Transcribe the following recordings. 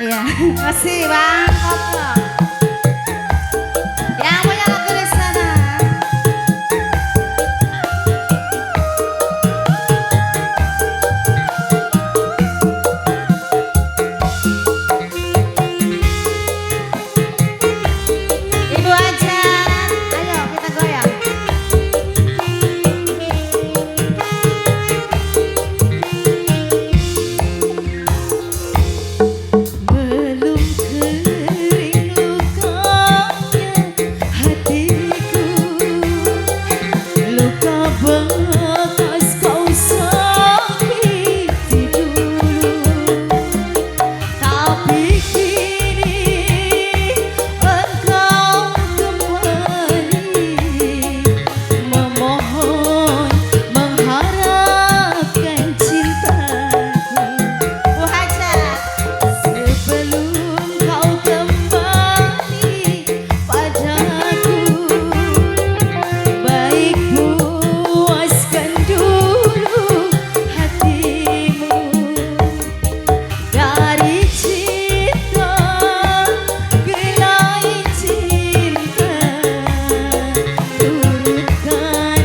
Iya, makasih Bang Koplo. Yang punya lagu di sana. Ibu aja, ayo kita goyang. Belum kering lukanya hatiku, luka bekas kau sakiti dulu, tapi kini engkau kembali memohon mengharapkan cintaku. Wajah sebelum kau kembali padaku, baik puaskan dulu hatimu dari cinta ke lain cinta. Turutkan,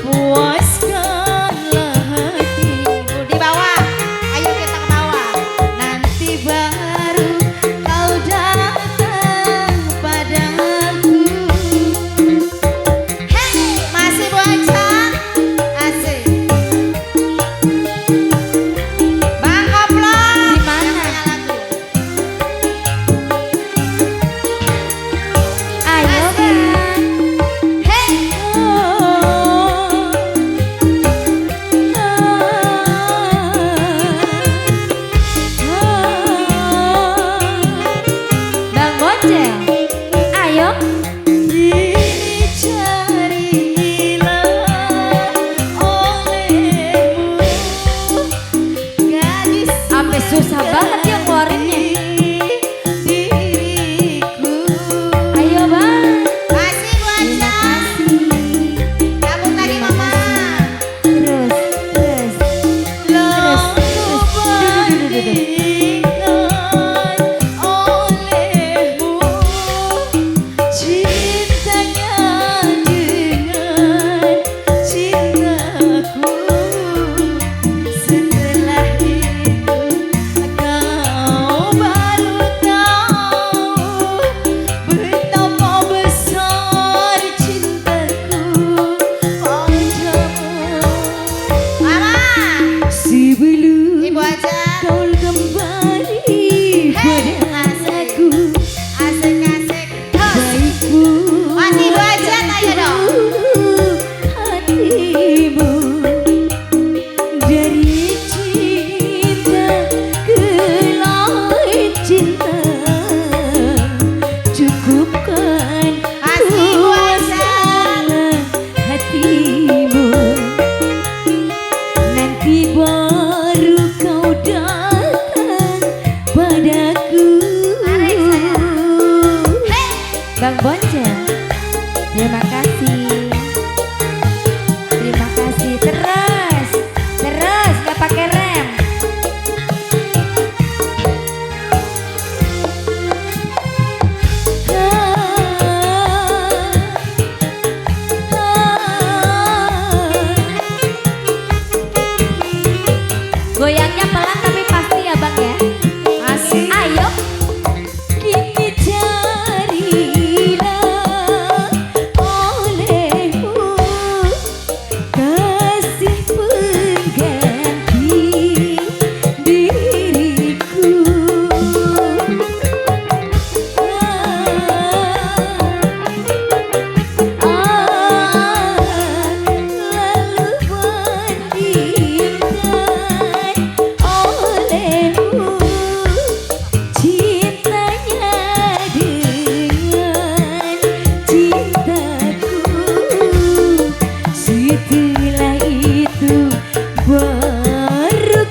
puaskanlah hatimu. Di bawah, ayo kita ke bawah. Nanti baru kau datang padaku. Hey, masih bocah, asik. Bang Koplo, gimana lagu? Ayo Bang. Hey. Bang Bonceng, ayo. Kini carilah olehmu gadis Sampai susah banget ya keluarinnya. diriku. Ayo Bang. Masih bocah. Gabung lagi mama. Terus, terus. Lalu bandingkan olehmu cintanya dengan cintaku. Setelah itu kau baru tahu betapa besar cintaku padamu. Mama, sebelum Ibu aja kau kembali padaku, asik-asik. Baikku masih Ibu aja, ayo dong. Hatimu dari cinta ke lain cinta, cukupkan puaskanlah hatimu. Nanti baru kau datang padaku. Bang Bonceng, terima kasih. Terima kasih. Terus, terus gak pakai rem. Goyangnya pelan tapi pasti ya Bang ya. Asik. Ayo. Kini carilah olehmu kasih pengganti diriku. Lalu